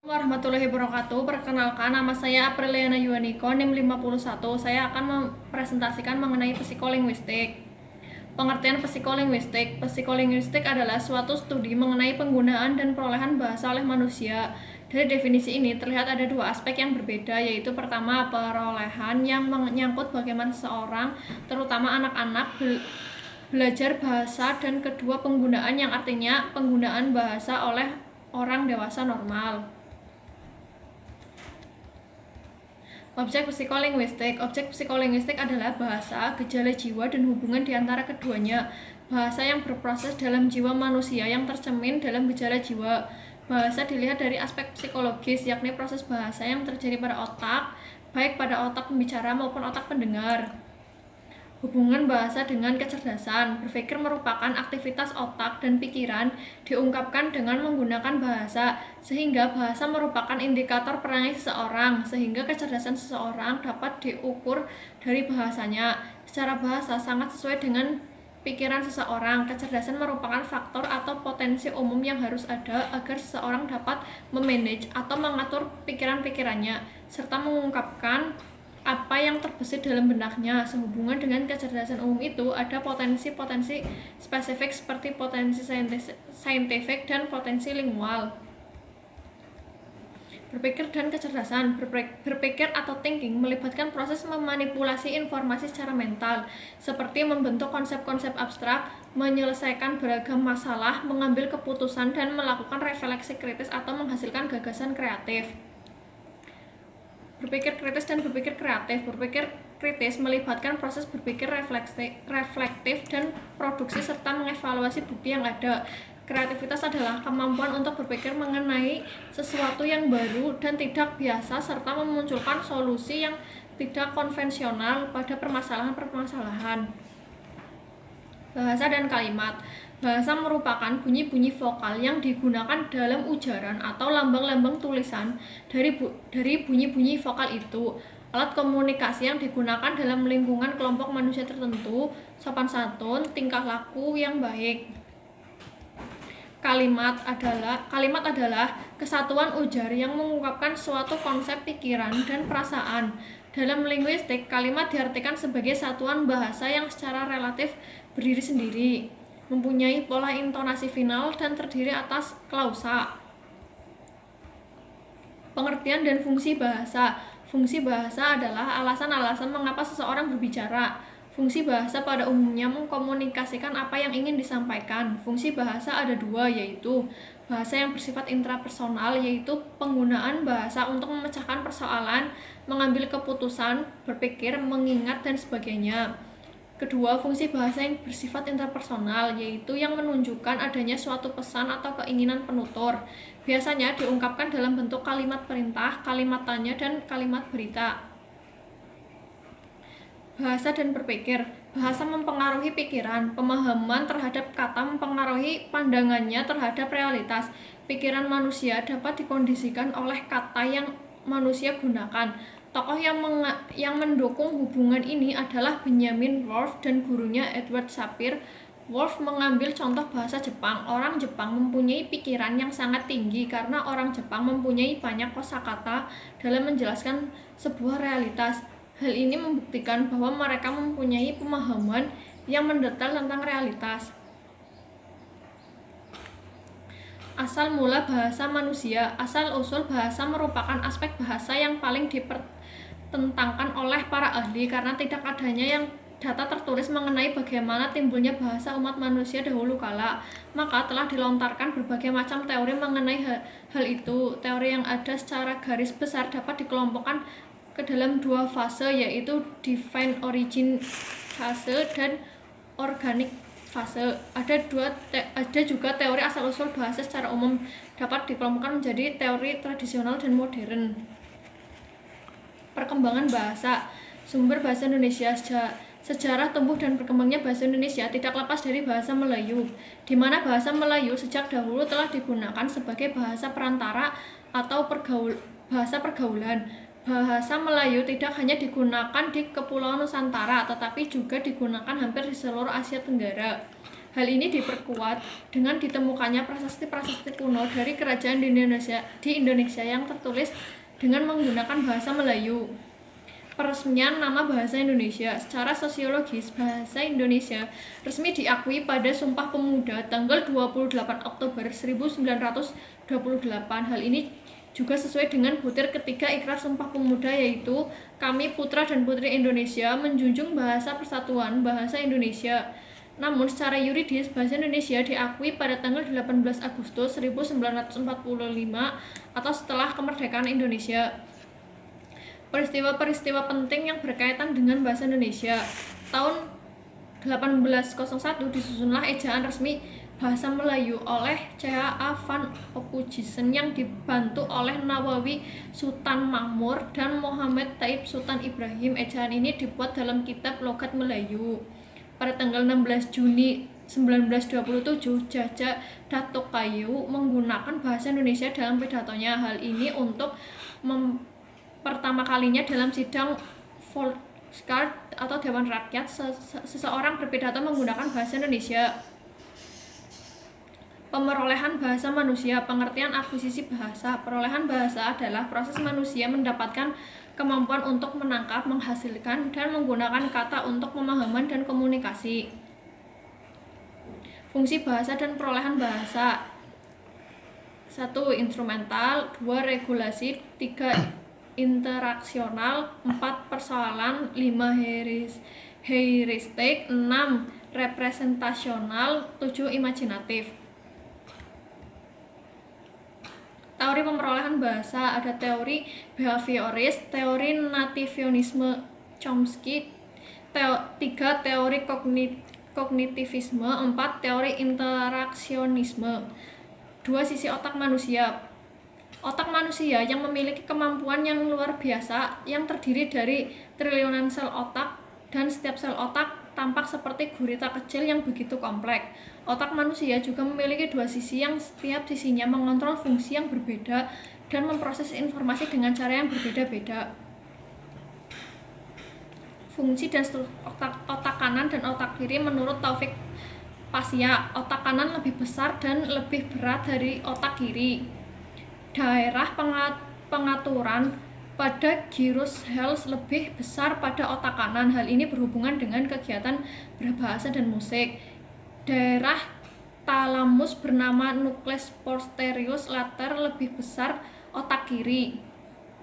Warahmatullahi wabarakatuh. Perkenalkan, nama saya Apriliana Yuaniko, NIM 51. Saya akan mempresentasikan mengenai psikolinguistik. Pengertian psikolinguistik. Psikolinguistik adalah suatu studi mengenai penggunaan dan perolehan bahasa oleh manusia. Dari definisi ini terlihat ada dua aspek yang berbeda, yaitu pertama perolehan yang menyangkut bagaimana seseorang, terutama anak-anak, belajar bahasa, dan kedua penggunaan yang artinya penggunaan bahasa oleh orang dewasa normal. Objek psikolinguistik. Objek psikolinguistik adalah bahasa, gejala jiwa, dan hubungan di antara keduanya. Bahasa yang berproses dalam jiwa manusia yang tercermin dalam gejala jiwa. Bahasa dilihat dari aspek psikologis, yakni proses bahasa yang terjadi pada otak, baik pada otak pembicara maupun otak pendengar. Hubungan bahasa dengan kecerdasan. Berpikir merupakan aktivitas otak dan pikiran diungkapkan dengan menggunakan bahasa, sehingga bahasa merupakan indikator perangai seseorang, sehingga kecerdasan seseorang dapat diukur dari bahasanya. Secara bahasa sangat sesuai dengan pikiran seseorang. Kecerdasan merupakan faktor atau potensi umum yang harus ada agar seseorang dapat memanage atau mengatur pikiran-pikirannya, serta mengungkapkan apa yang terbesit dalam benaknya. Sehubungan dengan kecerdasan umum itu, ada potensi-potensi spesifik seperti potensi saintifik dan potensi lingual. Berpikir dan kecerdasan. Berpikir atau thinking melibatkan proses memanipulasi informasi secara mental, seperti membentuk konsep-konsep abstrak, menyelesaikan beragam masalah, mengambil keputusan, dan melakukan refleksi kritis atau menghasilkan gagasan kreatif. Berpikir kritis dan berpikir kreatif. Berpikir kritis melibatkan proses berpikir reflektif dan produksi serta mengevaluasi bukti yang ada. Kreativitas adalah kemampuan untuk berpikir mengenai sesuatu yang baru dan tidak biasa serta memunculkan solusi yang tidak konvensional pada permasalahan-permasalahan. Bahasa dan kalimat. Bahasa merupakan bunyi-bunyi vokal yang digunakan dalam ujaran atau lambang-lambang tulisan. Dari bunyi-bunyi vokal itu, alat komunikasi yang digunakan dalam lingkungan kelompok manusia tertentu, sopan santun, tingkah laku yang baik. Kalimat adalah kesatuan ujar yang mengungkapkan suatu konsep pikiran dan perasaan. Dalam linguistik, kalimat diartikan sebagai satuan bahasa yang secara relatif berdiri sendiri, mempunyai pola intonasi final, dan terdiri atas klausa. Pengertian dan fungsi bahasa. Fungsi bahasa adalah alasan-alasan mengapa seseorang berbicara. Fungsi bahasa pada umumnya mengkomunikasikan apa yang ingin disampaikan. Fungsi bahasa ada dua, yaitu bahasa yang bersifat intrapersonal, yaitu penggunaan bahasa untuk memecahkan persoalan, mengambil keputusan, berpikir, mengingat, dan sebagainya. Kedua, fungsi bahasa yang bersifat interpersonal, yaitu yang menunjukkan adanya suatu pesan atau keinginan penutur. Biasanya diungkapkan dalam bentuk kalimat perintah, kalimat tanya, dan kalimat berita. Bahasa dan berpikir. Bahasa mempengaruhi pikiran. Pemahaman terhadap kata mempengaruhi pandangannya terhadap realitas. Pikiran manusia dapat dikondisikan oleh kata yang manusia gunakan. Tokoh yang mendukung hubungan ini adalah Benjamin Wolff dan gurunya Edward Sapir. Wolff mengambil contoh bahasa Jepang. Orang Jepang mempunyai pikiran yang sangat tinggi karena orang Jepang mempunyai banyak kosakata dalam menjelaskan sebuah realitas. Hal ini membuktikan bahwa mereka mempunyai pemahaman yang mendetail tentang realitas. Asal mula bahasa manusia. Asal-usul bahasa merupakan aspek bahasa yang paling dipertentangkan oleh para ahli karena tidak adanya yang data tertulis mengenai bagaimana timbulnya bahasa umat manusia dahulu kala. Maka telah dilontarkan berbagai macam teori mengenai hal itu. Teori yang ada secara garis besar dapat dikelompokkan ke dalam dua fase, yaitu divine origin fase dan organic fase. Ada juga teori asal-usul bahasa secara umum, dapat dikelompokkan menjadi teori tradisional dan modern. Perkembangan bahasa. Sumber bahasa Indonesia. Sejarah tumbuh dan berkembangnya bahasa Indonesia tidak lepas dari bahasa Melayu, di mana bahasa Melayu sejak dahulu telah digunakan sebagai bahasa perantara atau bahasa pergaulan. Bahasa Melayu tidak hanya digunakan di Kepulauan Nusantara, tetapi juga digunakan hampir di seluruh Asia Tenggara. Hal ini diperkuat dengan ditemukannya prasasti-prasasti kuno dari kerajaan di Indonesia yang tertulis dengan menggunakan bahasa Melayu. Peresmian nama bahasa Indonesia. Secara sosiologis, bahasa Indonesia resmi diakui pada Sumpah Pemuda tanggal 28 Oktober 1928. Hal ini juga sesuai dengan butir ketiga Ikrar Sumpah Pemuda, yaitu kami putra dan putri Indonesia menjunjung bahasa persatuan bahasa Indonesia. Namun secara yuridis, bahasa Indonesia diakui pada tanggal 18 Agustus 1945 atau setelah kemerdekaan Indonesia. Peristiwa-peristiwa penting yang berkaitan dengan bahasa Indonesia. Tahun 1801 disusunlah ejaan resmi bahasa Melayu oleh C.A.A. van Ophuijsen yang dibantu oleh Nawawi Sultan Makmur dan Muhammad Taib Sultan Ibrahim. Ejaan ini dibuat dalam kitab Logat Melayu. Pada tanggal 16 Juni 1927, Jaja Datuk Kayu menggunakan bahasa Indonesia dalam pidatonya. Hal ini untuk pertama kalinya dalam sidang Volksraad atau Dewan Rakyat, seseorang berpidato menggunakan bahasa Indonesia. Pemerolehan bahasa manusia. Pengertian akuisisi bahasa. Perolehan bahasa adalah proses manusia mendapatkan kemampuan untuk menangkap, menghasilkan, dan menggunakan kata untuk pemahaman dan komunikasi. Fungsi bahasa dan perolehan bahasa. 1. Instrumental. 2. Regulasi. 3. Interaksional. 4. Persoalan. 5. Heuristik. 6. Representasional. 7. Imajinatif. Teori pemerolehan bahasa. Ada teori behavioris, teori nativisme Chomsky, 3. Teori kognitivisme, 4. Teori interaksionisme. 2. Sisi otak manusia. Otak manusia yang memiliki kemampuan yang luar biasa, yang terdiri dari triliunan sel otak, dan setiap sel otak tampak seperti gurita kecil yang begitu kompleks. Otak manusia juga memiliki 2 sisi yang setiap sisinya mengontrol fungsi yang berbeda dan memproses informasi dengan cara yang berbeda-beda. Fungsi dan struktur otak kanan dan otak kiri menurut Taufik Pasya. Otak kanan lebih besar dan lebih berat dari otak kiri. Daerah pengaturan pada gyrus Hales lebih besar pada otak kanan. Hal ini berhubungan dengan kegiatan berbahasa dan musik. Daerah talamus bernama nucleus posterius later lebih besar otak kiri.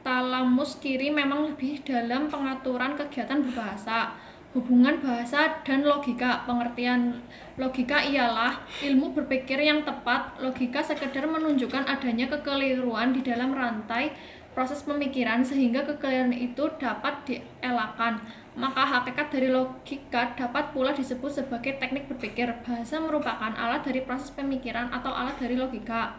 Talamus kiri memang lebih dalam pengaturan kegiatan berbahasa. Hubungan bahasa dan logika. Pengertian logika ialah ilmu berpikir yang tepat. Logika sekedar menunjukkan adanya kekeliruan di dalam rantai proses pemikiran sehingga kekeliruan itu dapat dielakkan. Maka hakikat dari logika dapat pula disebut sebagai teknik berpikir. Bahasa merupakan alat dari proses pemikiran atau alat dari logika.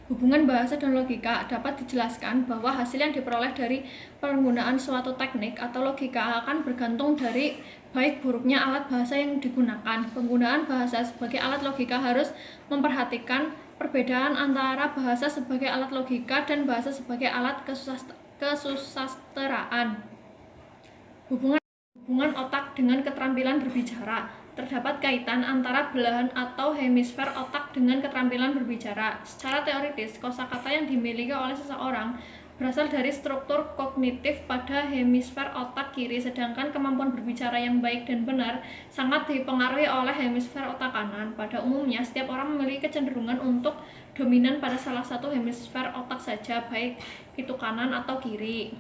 Hubungan bahasa dan logika dapat dijelaskan bahwa hasil yang diperoleh dari penggunaan suatu teknik atau logika akan bergantung dari baik buruknya alat bahasa yang digunakan. Penggunaan bahasa sebagai alat logika harus memperhatikan perbedaan antara bahasa sebagai alat logika dan bahasa sebagai alat kesusasteraan. Hubungan otak dengan keterampilan berbicara. Terdapat kaitan antara belahan atau hemisfer otak dengan keterampilan berbicara. Secara teoritis, kosakata yang dimiliki oleh seseorang berasal dari struktur kognitif pada hemisfer otak kiri, sedangkan kemampuan berbicara yang baik dan benar sangat dipengaruhi oleh hemisfer otak kanan. Pada umumnya, setiap orang memiliki kecenderungan untuk dominan pada salah satu hemisfer otak saja, baik itu kanan atau kiri.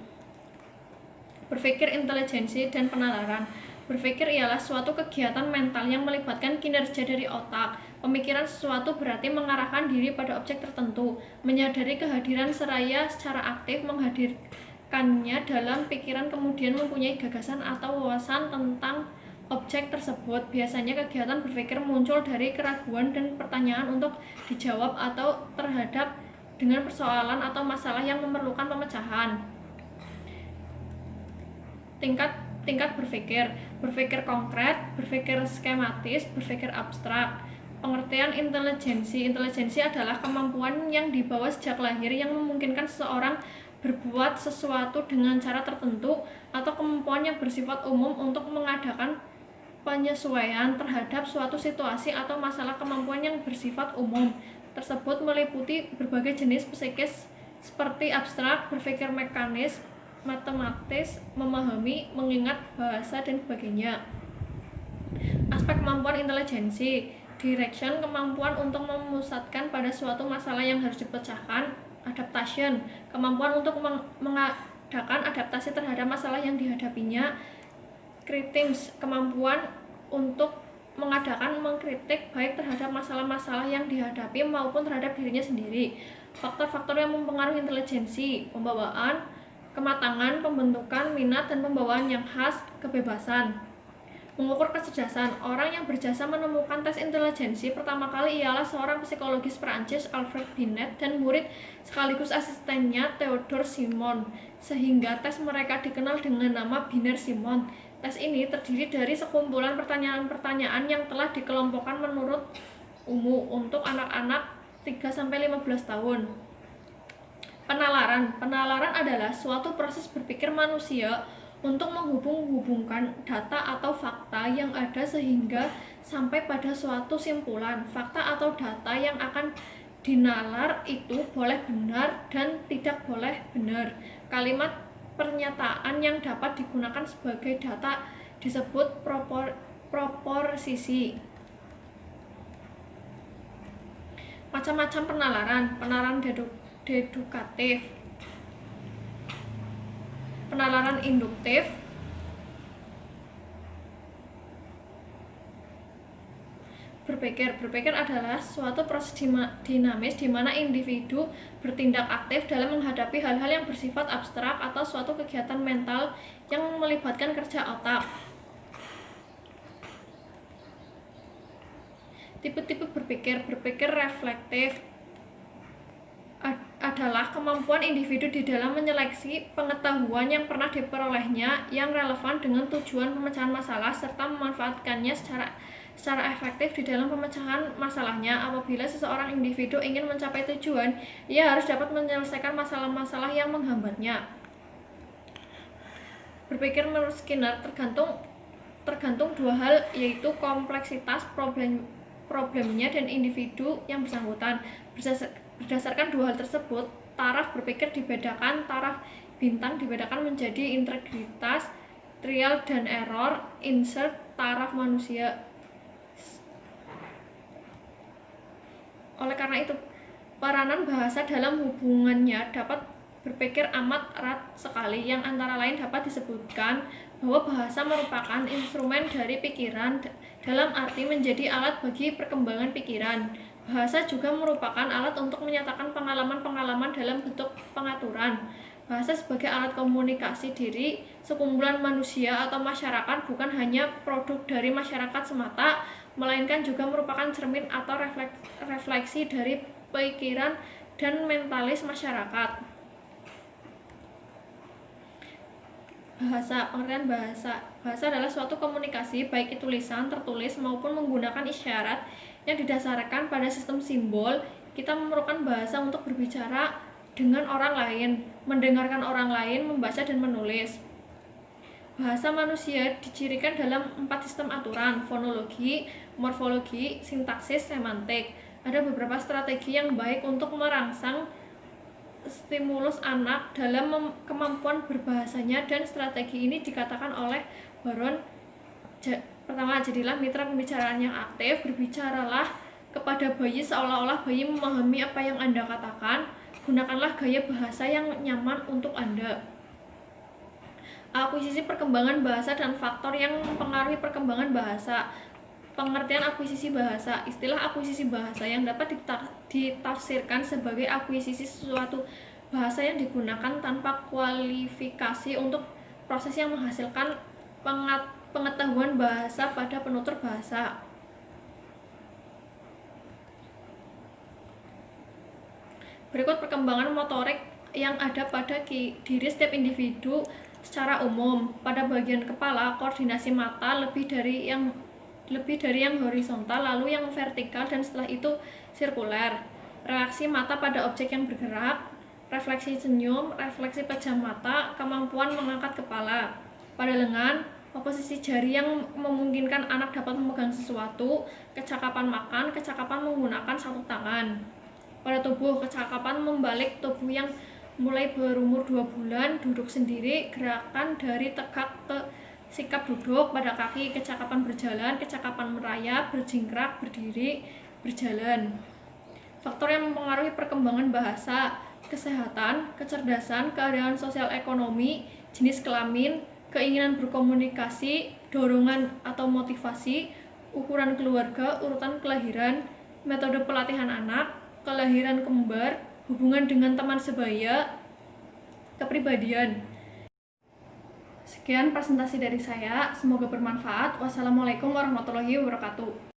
Berpikir, intelijensi, dan penalaran. Berpikir ialah suatu kegiatan mental yang melibatkan kinerja dari otak. Pemikiran sesuatu berarti mengarahkan diri pada objek tertentu, menyadari kehadiran seraya secara aktif menghadirkannya dalam pikiran, kemudian mempunyai gagasan atau wawasan tentang objek tersebut. Biasanya kegiatan berpikir muncul dari keraguan dan pertanyaan untuk dijawab atau terhadap dengan persoalan atau masalah yang memerlukan pemecahan. Tingkat berpikir konkret, berpikir skematis, berpikir abstrak. Pengertian intelijensi. Intelijensi adalah kemampuan yang dibawa sejak lahir yang memungkinkan seseorang berbuat sesuatu dengan cara tertentu atau kemampuan yang bersifat umum untuk mengadakan penyesuaian terhadap suatu situasi atau masalah. Kemampuan yang bersifat umum tersebut meliputi berbagai jenis psikis seperti abstrak, berpikir mekanis, matematis, memahami, mengingat, bahasa, dan sebagainya. Aspek kemampuan intelijensi, direction, kemampuan untuk memusatkan pada suatu masalah yang harus dipecahkan. Adaptation, kemampuan untuk mengadakan adaptasi terhadap masalah yang dihadapinya. Critics, kemampuan untuk mengkritik baik terhadap masalah-masalah yang dihadapi maupun terhadap dirinya sendiri. Faktor-faktor yang mempengaruhi intelijensi, pembawaan, kematangan, pembentukan, minat, dan pembawaan yang khas, kebebasan. Mengukur kecerdasan, orang yang berjasa menemukan tes intelijensi pertama kali ialah seorang psikologis Perancis, Alfred Binet, dan murid sekaligus asistennya Theodore Simon, sehingga tes mereka dikenal dengan nama Biner-Simon. Tes ini terdiri dari sekumpulan pertanyaan-pertanyaan yang telah dikelompokkan menurut umum untuk anak-anak 3-15 tahun. Penalaran adalah suatu proses berpikir manusia untuk menghubung-hubungkan data atau fakta yang ada sehingga sampai pada suatu simpulan. Fakta atau data yang akan dinalar itu boleh benar dan tidak boleh benar. Kalimat pernyataan yang dapat digunakan sebagai data disebut proposisi. Macam-macam penalaran dedukatif, penalaran induktif, berpikir adalah suatu proses dinamis di mana individu bertindak aktif dalam menghadapi hal-hal yang bersifat abstrak atau suatu kegiatan mental yang melibatkan kerja otak. Tipe-tipe berpikir reflektif adalah kemampuan individu di dalam menyeleksi pengetahuan yang pernah diperolehnya yang relevan dengan tujuan pemecahan masalah serta memanfaatkannya secara efektif di dalam pemecahan masalahnya. Apabila seseorang individu ingin mencapai tujuan, ia harus dapat menyelesaikan masalah-masalah yang menghambatnya. Berpikir menurut Skinner tergantung dua hal, yaitu kompleksitas problemnya dan individu yang bersangkutan. Berdasarkan dua hal tersebut, taraf berpikir dibedakan, taraf bintang dibedakan menjadi integritas, trial dan error, insert, taraf manusia. Oleh karena itu, peranan bahasa dalam hubungannya dapat berpikir amat erat sekali, yang antara lain dapat disebutkan bahwa bahasa merupakan instrumen dari pikiran dalam arti menjadi alat bagi perkembangan pikiran. Bahasa juga merupakan alat untuk menyatakan pengalaman-pengalaman dalam bentuk pengaturan. Bahasa sebagai alat komunikasi diri sekumpulan manusia atau masyarakat bukan hanya produk dari masyarakat semata, melainkan juga merupakan cermin atau refleksi dari pikiran dan mentalis masyarakat. Pengertian bahasa adalah suatu komunikasi, baik itu lisan, tertulis, maupun menggunakan isyarat yang didasarkan pada sistem simbol. Kita memerlukan bahasa untuk berbicara dengan orang lain, mendengarkan orang lain, membaca dan menulis. Bahasa manusia dicirikan dalam 4 sistem aturan: fonologi, morfologi, sintaksis, semantik. Ada beberapa strategi yang baik untuk merangsang stimulus anak dalam kemampuan berbahasanya, dan strategi ini dikatakan oleh Baron. Pertama, jadilah mitra pembicaraan yang aktif. Berbicaralah kepada bayi seolah-olah bayi memahami apa yang Anda katakan. Gunakanlah gaya bahasa yang nyaman untuk Anda. Akuisisi perkembangan bahasa dan faktor yang mempengaruhi perkembangan bahasa. Pengertian akuisisi bahasa. Istilah akuisisi bahasa yang dapat ditafsirkan sebagai akuisisi suatu bahasa yang digunakan tanpa kualifikasi untuk proses yang menghasilkan pengetahuan bahasa pada penutur bahasa. Berikut perkembangan motorik yang ada pada diri setiap individu secara umum. Pada bagian kepala, koordinasi mata lebih dari yang horizontal, lalu yang vertikal, dan setelah itu sirkuler. Reaksi mata pada objek yang bergerak, refleksi senyum, refleksi pejam mata, kemampuan mengangkat kepala. Pada lengan, posisi jari yang memungkinkan anak dapat memegang sesuatu, kecakapan makan, kecakapan menggunakan satu tangan. Pada tubuh, kecakapan membalik tubuh yang mulai berumur 2 bulan, duduk sendiri, gerakan dari tegak ke sikap duduk. Pada kaki, kecakapan berjalan, kecakapan merayap, berjingkrak, berdiri, berjalan. Faktor yang mempengaruhi perkembangan bahasa: kesehatan, kecerdasan, keadaan sosial ekonomi, jenis kelamin, keinginan berkomunikasi, dorongan atau motivasi, ukuran keluarga, urutan kelahiran, metode pelatihan anak, kelahiran kembar, hubungan dengan teman sebaya, kepribadian. Sekian presentasi dari saya, semoga bermanfaat. Wassalamualaikum warahmatullahi wabarakatuh.